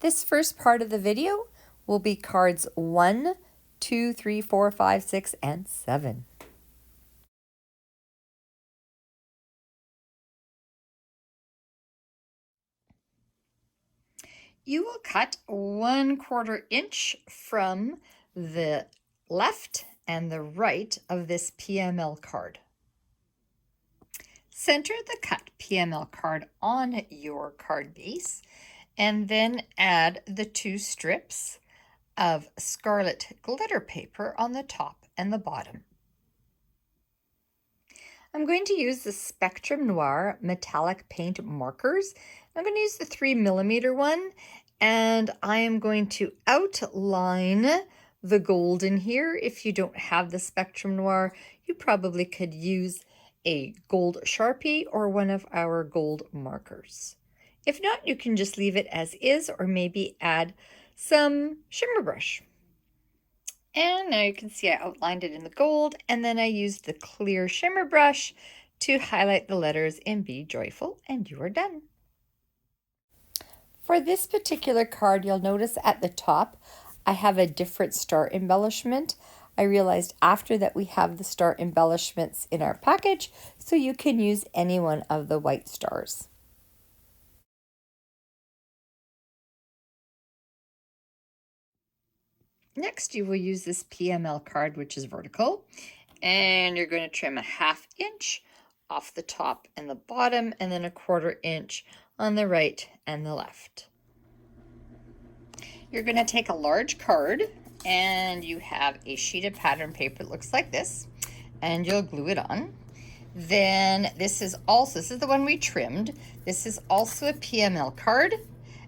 This first part of the video will be cards 1, 2, 3, 4, 5, 6, and 7. You will cut 1/4 inch from the left and the right of this PML card. Center the cut PML card on your card base and then add the 2 strips of scarlet glitter paper on the top and the bottom. I'm going to use the Spectrum Noir metallic paint markers. I'm going to use the 3mm one, and I am going to outline the gold in here. If you don't have the Spectrum Noir, you probably could use a gold Sharpie or one of our gold markers. If not, you can just leave it as is or maybe add some shimmer brush. And now you can see I outlined it in the gold, and then I used the clear shimmer brush to highlight the letters in Be Joyful, and you are done. For this particular card, you'll notice at the top, I have a different star embellishment. I realized after that we have the star embellishments in our package, so you can use any one of the white stars. Next, you will use this PML card, which is vertical, and you're going to trim 1/2 inch off the top and the bottom, and then 1/4 inch on the right and the left. You're going to take a large card, and you have a sheet of pattern paper that looks like this, and you'll glue it on. Then this is the one we trimmed. This is also a PML card,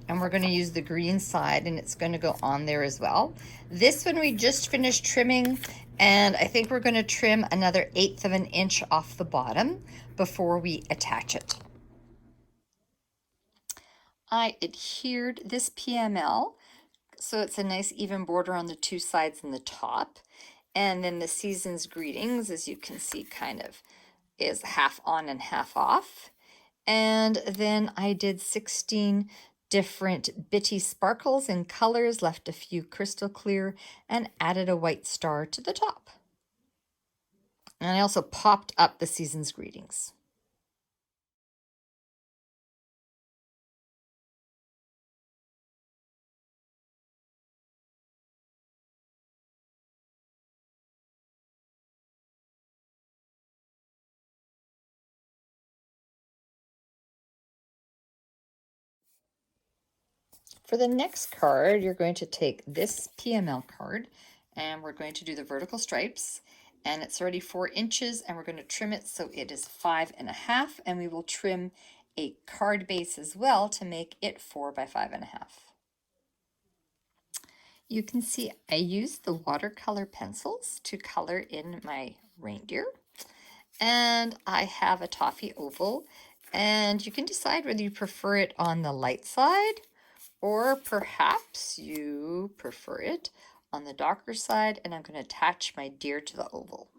and we're going to use the green side, and it's going to go on there as well. This one we just finished trimming, and I think we're going to trim another 1/8 of an inch off the bottom before we attach it. I adhered this PML so it's a nice even border on the 2 sides and the top. And then the Season's Greetings, as you can see, kind of is half on and half off. And then I did 16 different bitty sparkles in colors, left a few crystal clear, and added a white star to the top. And I also popped up the Season's Greetings. For the next card, you're going to take this PML card, and we're going to do the vertical stripes, and it's already 4 inches, and we're going to trim it so it is 5.5, and we will trim a card base as well to make it 4 by 5.5. You can see I used the watercolor pencils to color in my reindeer, and I have a toffee oval, and you can decide whether you prefer it on the light side or perhaps you prefer it on the darker side, and I'm going to attach my deer to the oval.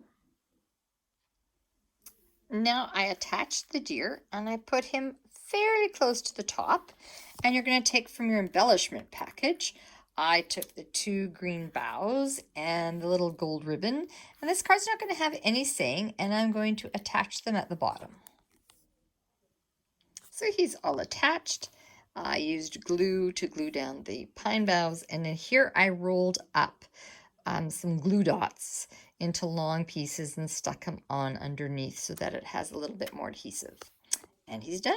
Now I attached the deer and I put him fairly close to the top, and you're going to take from your embellishment package. I took the 2 green bows and the little gold ribbon, and this card's not going to have any saying, and I'm going to attach them at the bottom. So he's all attached. I used glue to glue down the pine boughs, and then here I rolled up some glue dots into long pieces and stuck them on underneath so that it has a little bit more adhesive. And he's done.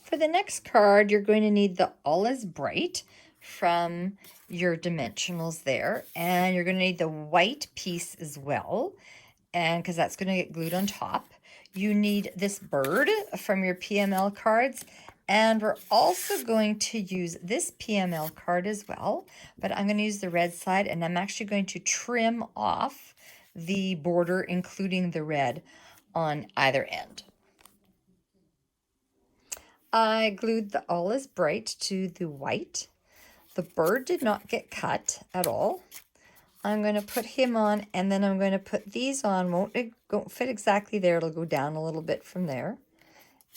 For the next card, you're going to need the All Is Bright from your dimensionals there, and you're going to need the white piece as well, and because that's going to get glued on top. You need this bird from your PML cards, and we're also going to use this PML card as well, but I'm going to use the red side, and I'm actually going to trim off the border, including the red, on either end. I glued the All Is Bright to the white. The bird did not get cut at all. I'm going to put him on, and then I'm going to put these on. It won't fit exactly there. It'll go down a little bit from there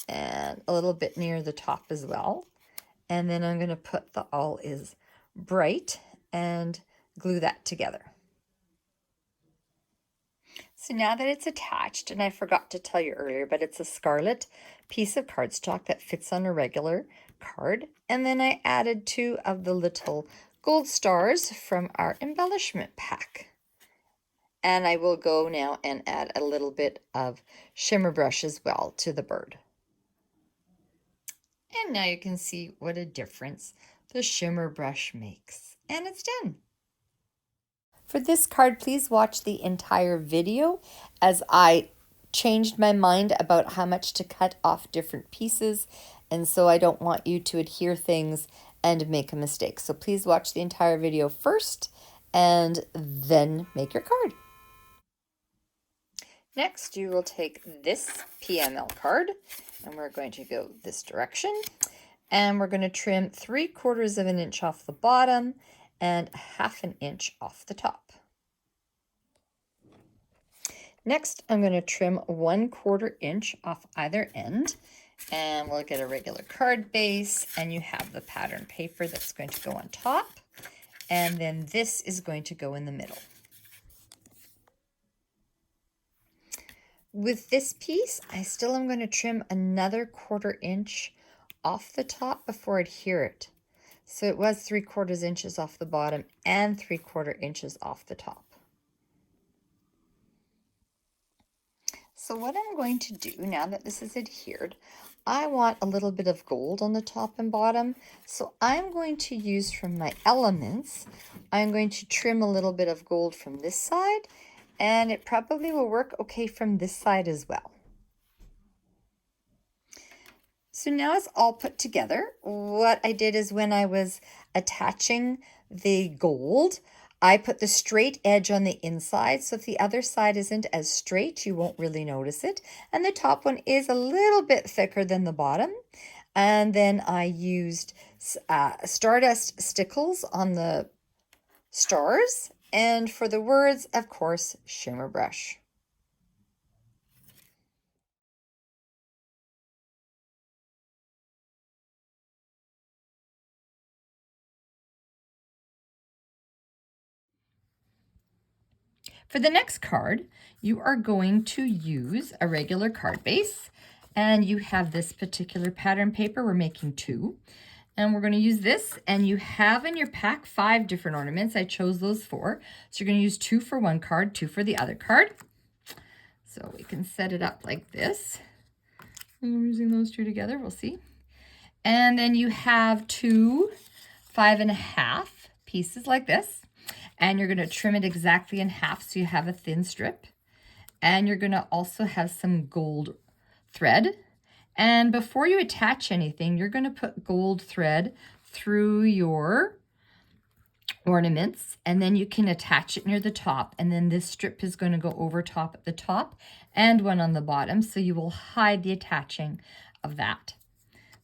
and a little bit near the top as well. And then I'm going to put the All Is Bright and glue that together. So now that it's attached, and I forgot to tell you earlier, but it's a scarlet piece of cardstock that fits on a regular card. And then I added 2 of the little gold stars from our embellishment pack. And I will go now and add a little bit of shimmer brush as well to the bird. And now you can see what a difference the shimmer brush makes. And it's done. For this card, please watch the entire video as I changed my mind about how much to cut off different pieces. And so I don't want you to adhere things and make a mistake. So please watch the entire video first and then make your card. Next, you will take this PML card and we're going to go this direction. And we're going to trim 3/4 of an inch off the bottom and 1/2 inch off the top. Next, I'm going to trim 1/4 inch off either end, and we'll get a regular card base, and you have the pattern paper that's going to go on top, and then this is going to go in the middle. With this piece, I still am going to trim another 1/4 inch off the top before I adhere it. So it was 3/4 inches off the bottom and 3/4 inches off the top. So what I'm going to do now that this is adhered, I want a little bit of gold on the top and bottom. So I'm going to use from my elements, I'm going to trim a little bit of gold from this side, and it probably will work okay from this side as well. So now it's all put together. What I did is when I was attaching the gold, I put the straight edge on the inside, so if the other side isn't as straight, you won't really notice it. And the top one is a little bit thicker than the bottom. And then I used Stardust Stickles on the stars. And for the words, of course, shimmer brush. For the next card, you are going to use a regular card base, and you have this particular pattern paper. We're making 2, and we're going to use this, and you have in your pack 5 different ornaments. I chose those 4, so you're going to use 2 for one card, 2 for the other card. So we can set it up like this. I'm using those 2 together, we'll see. And then you have 2 5.5 pieces like this. And you're going to trim it exactly in half so you have a thin strip. And you're going to also have some gold thread. And before you attach anything, you're going to put gold thread through your ornaments, and then you can attach it near the top. And then this strip is going to go over top at the top and one on the bottom, so you will hide the attaching of that.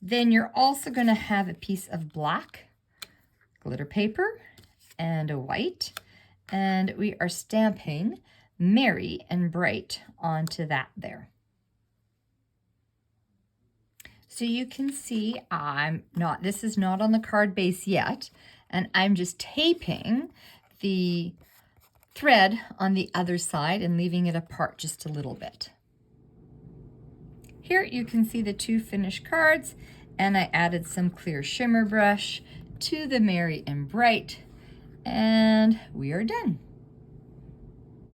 Then you're also going to have a piece of black glitter paper and a white, and we are stamping Merry and Bright onto that there. So you can see this is not on the card base yet, and I'm just taping the thread on the other side and leaving it apart just a little bit. Here you can see the 2 finished cards, and I added some clear shimmer brush to the Merry and Bright, and we are done.